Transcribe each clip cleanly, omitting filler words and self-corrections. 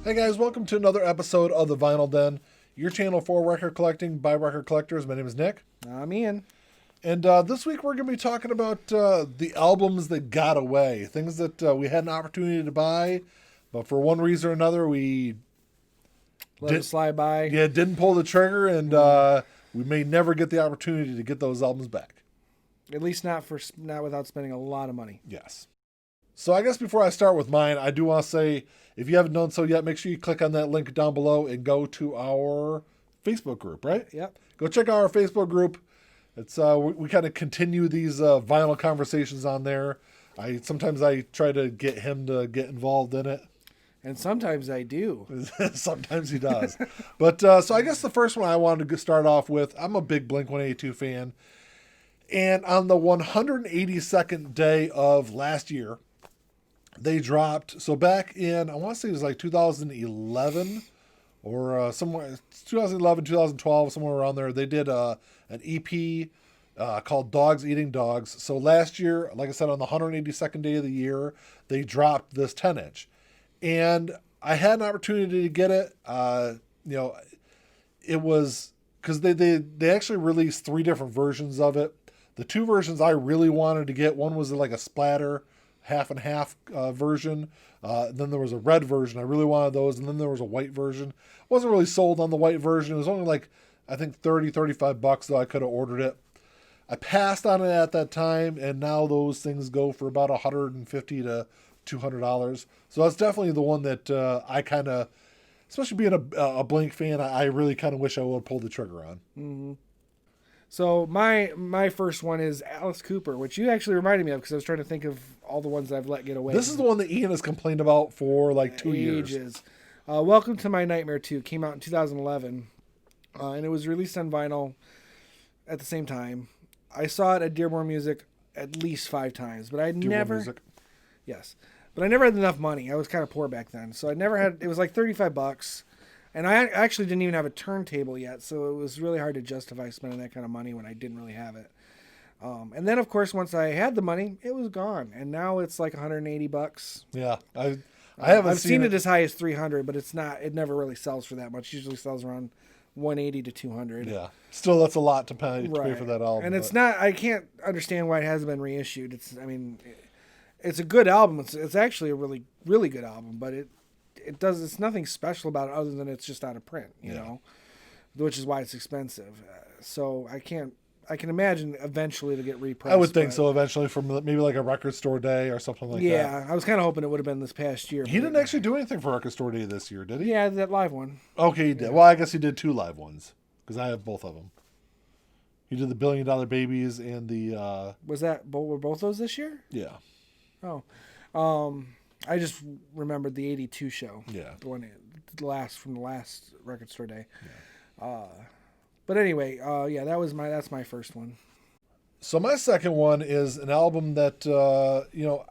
Hey guys, welcome to another episode of the Vinyl Den, your channel for record collecting by record collectors. My name is Nick. I'm Ian. And this week we're going to be talking about the albums that got away, things that we had an opportunity to buy, but for one reason or another we Let it slide by. didn't pull the trigger, and we may never get the opportunity to get those albums back. At least not without spending a lot of money. Yes. So I guess before I start with mine, I do want to say, if you haven't done so yet, make sure you click on that link down below and go to our Facebook group, right? Yep. Go check out our Facebook group. It's we kind of continue these vinyl conversations on there. Sometimes I try to get him to get involved in it. And sometimes I do. Sometimes he does. But so I guess the first one I wanted to start off with, I'm a big Blink-182 fan. And on the 182nd day of last year, they dropped, so back in, I want to say it was like 2011 or somewhere, 2011, 2012, somewhere around there. They did an EP called Dogs Eating Dogs. So last year, like I said, on the 182nd day of the year, they dropped this 10-inch. And I had an opportunity to get it. It was, because they actually released 3 different versions of it. The 2 versions I really wanted to get, one was like a splatter, half and half version. Then there was a red version. I really wanted those. And then there was a white version. Wasn't really sold on the white version. It was only like, I think $35, though I could have ordered it. I passed on it at that time, and now those things go for about $150 to $200. So that's definitely the one that I kind of, especially being a Blink fan, I really kind of wish I would have pulled the trigger on. Mm-hmm. So my first one is Alice Cooper, which you actually reminded me of because I was trying to think of all the ones I've let get away. This is the one that Ian has complained about for like 2 years. Welcome to My Nightmare 2 came out in 2011, and it was released on vinyl at the same time. I saw it at Dearborn Music at least 5 times, but I never. Music. Yes, but I never had enough money. I was kind of poor back then, so I never had. It was like $35. And I actually didn't even have a turntable yet, so it was really hard to justify spending that kind of money when I didn't really have it. And then, of course, once I had the money, it was gone, and now it's like $180. Yeah, I've seen it as high as $300, but it's not. It never really sells for that much. It usually sells around $180 to $200. Yeah, still that's a lot to pay for that album. And it's not. I can't understand why it hasn't been reissued. It's a good album. It's actually a really, really good album, but it's nothing special about it other than it's just out of print, you know, which is why it's expensive. So I can imagine eventually to get repressed. I would think so eventually, from maybe like a record store day or something like that. Yeah, I was kind of hoping it would have been this past year. He didn't actually do anything for record store day this year, did he? Yeah, that live one. Okay, he did. Well, I guess he did 2 live ones because I have both of them. He did the $1 Billion Babies and the. Were both those this year? Yeah. Oh, I just remembered the 82 show. Yeah. The one from the last record store day. Yeah. But anyway, that's my first one. So my second one is an album that it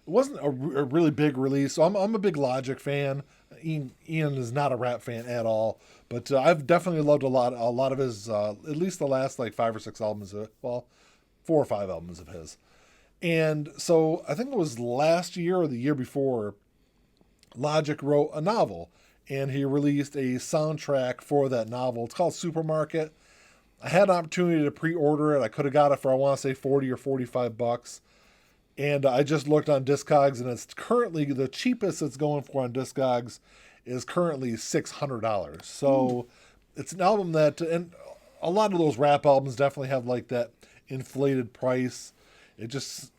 wasn't a really big release. So I'm a big Logic fan. Ian is not a rap fan at all, but I've definitely loved a lot of his at least the last like 5 or 6 albums. 4 or 5 albums of his. And so I think it was last year or the year before, Logic wrote a novel, and he released a soundtrack for that novel. It's called Supermarket. I had an opportunity to pre-order it. I could have got it for, I want to say, $40 or $45. And I just looked on Discogs, and it's currently the cheapest it's going for on Discogs is currently $600. So it's an album that, and a lot of those rap albums definitely have like that inflated price. It just,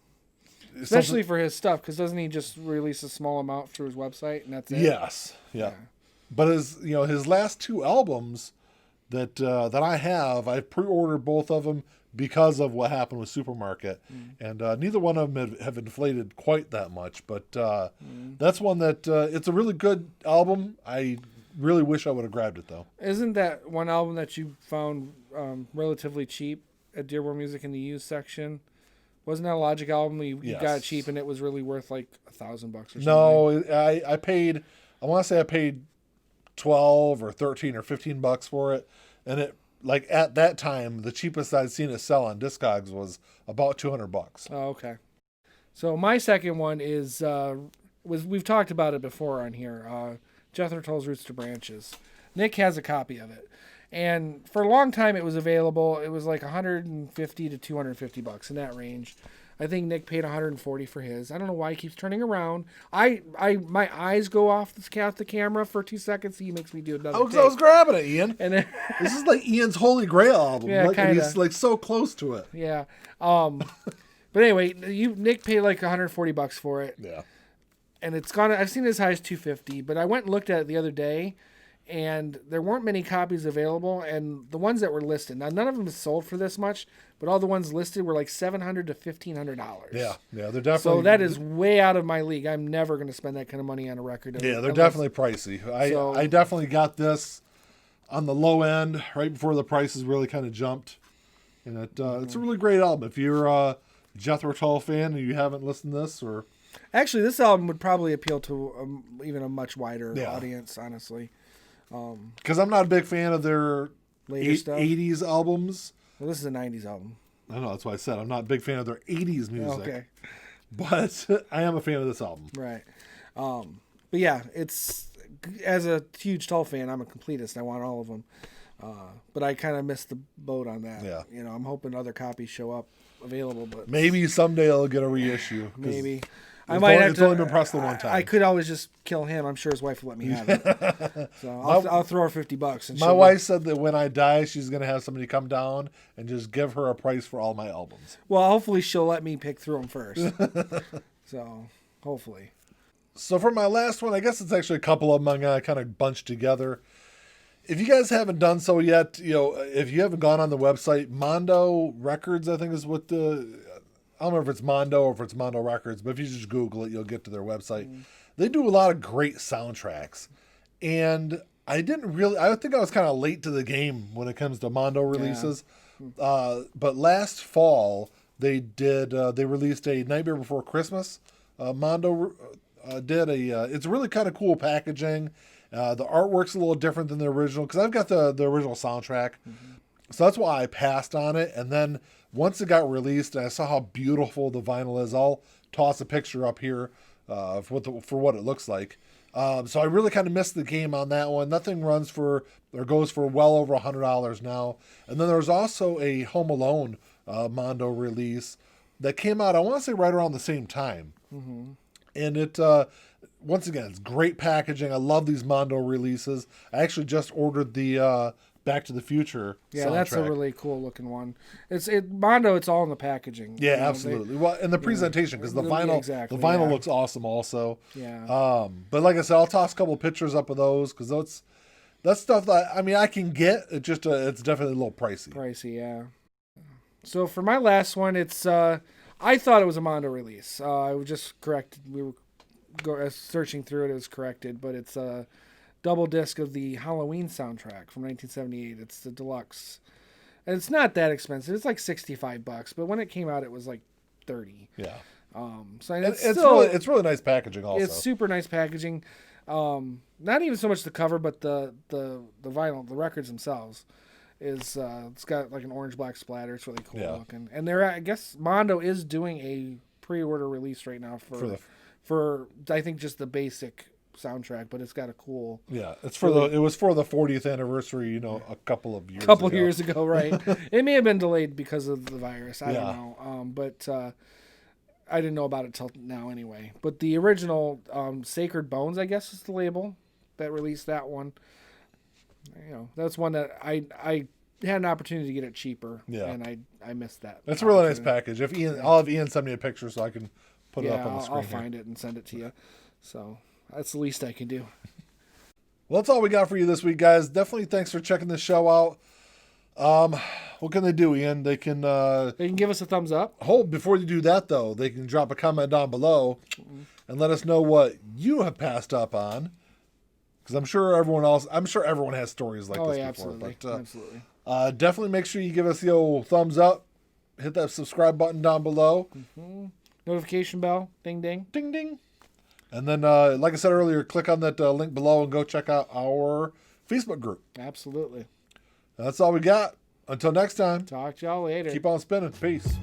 especially for his stuff, because doesn't he just release a small amount through his website and that's it? Yes, yeah. But his last 2 albums that I have, I've pre-ordered both of them because of what happened with Supermarket, and neither one of them have inflated quite that much. But that's one that it's a really good album. I really wish I would have grabbed it though. Isn't that one album that you found relatively cheap at Dearborn Music in the used section? Wasn't that a Logic album? You got it cheap, and it was really worth like $1,000 or something. No, I paid. I want to say I paid $12 or $13 or $15 for it, and it like at that time the cheapest I'd seen it sell on Discogs was about $200. Oh, okay. So my second one is we've talked about it before on here. Jethro Tull's Roots to Branches. Nick has a copy of it. And for a long time, it was available. It was like $150 to $250 in that range. I think Nick paid $140 for his. I don't know why he keeps turning around. My eyes go off the camera for 2 seconds. He makes me do another. I was grabbing it, Ian. And then, this is like Ian's Holy Grail album. Yeah, like, and he's like so close to it. Yeah. But anyway, Nick paid like $140 for it. Yeah. And it's gone. I've seen it as high as $250. But I went and looked at it the other day, and there weren't many copies available. And the ones that were listed, now none of them is sold for this much, but all the ones listed were like $700 to $1,500. Yeah, they're definitely. So that is way out of my league. I'm never going to spend that kind of money on a record. Yeah, they're definitely pricey. I definitely got this on the low end right before the prices really kind of jumped, and it's a really great album. If you're a Jethro Tull fan and you haven't listened to this, or actually, this album would probably appeal to even a much wider audience, honestly. Because I'm not a big fan of their later stuff. 80s albums. Well, this is a 90s album. I know, that's why I said I'm not a big fan of their 80s music. Okay. But I am a fan of this album. Right. But yeah, it's, as a huge Tull fan, I'm a completist. I want all of them. But I kind of missed the boat on that. Yeah. You know, I'm hoping other copies show up available, but maybe someday I'll get a reissue. Maybe. It's only been pressed the one time. I could always just kill him. I'm sure his wife will let me have it. So I'll throw her $50. And my wife said that when I die, she's going to have somebody come down and just give her a price for all my albums. Well, hopefully she'll let me pick through them first. So hopefully. So for my last one, I guess it's actually a couple of them I'm going to kind of bunch together. If you guys haven't done so yet, if you haven't gone on the website, Mondo Records, I think is what I don't know if it's Mondo or if it's Mondo Records, but if you just Google it, you'll get to their website. They do a lot of great soundtracks. And I think I was kind of late to the game when it comes to Mondo releases. Yeah. But last fall, they released a Nightmare Before Christmas. Mondo it's really kind of cool packaging. The artwork's a little different than the original, because I've got the original soundtrack. Mm-hmm. So that's why I passed on it. And then once it got released and I saw how beautiful the vinyl is, I'll toss a picture up here for what it looks like. So I really kind of missed the game on that one. Nothing goes for well over $100 now. And then there's also a Home Alone Mondo release that came out, I want to say right around the same time. Mm-hmm. And it, once again, it's great packaging. I love these Mondo releases. I actually just ordered the Back to the Future soundtrack. That's a really cool looking one. Mondo, it's all in the packaging. Yeah, absolutely. And the presentation, because the vinyl looks awesome also. Yeah. But like I said, I'll toss a couple pictures up of those, because that's stuff that I can get. It's just it's definitely a little pricey. Pricey, yeah. So for my last one, it's I thought it was a Mondo release. I was just corrected. We were searching through it. It was corrected, but it's a double disc of the Halloween soundtrack from 1978. It's the deluxe, and it's not that expensive. It's like $65, but when it came out, it was like $30. Yeah. So it's really nice packaging. Also, it's super nice packaging. Not even so much the cover, but the vinyl, the records themselves. It's got like an orange black splatter. It's really cool looking. And I guess Mondo is doing a pre-order release right now for I think just the basic soundtrack, but it's got a cool. Yeah, it was for the 40th anniversary. A couple of years ago, right? It may have been delayed because of the virus. I don't know. But I didn't know about it till now anyway. But the original Sacred Bones, I guess, is the label that released that one. That's one that I had an opportunity to get it cheaper, and I missed that. That's a really nice package. I'll have Ian send me a picture so I can put it up on the screen. I'll find it and send it to you. So that's the least I can do. Well, that's all we got for you this week, guys. Definitely thanks for checking the show out. What can they do, Ian? They can give us a thumbs up. Before you do that, though, they can drop a comment down below and let us know what you have passed up on. Because I'm sure everyone has stories like this before. Absolutely. But, absolutely. Definitely make sure you give us the old thumbs up. Hit that subscribe button down below. Mm-hmm. Notification bell. Ding, ding. Ding, ding. And then, like I said earlier, click on that link below and go check out our Facebook group. Absolutely. That's all we got. Until next time. Talk to y'all later. Keep on spinning. Peace.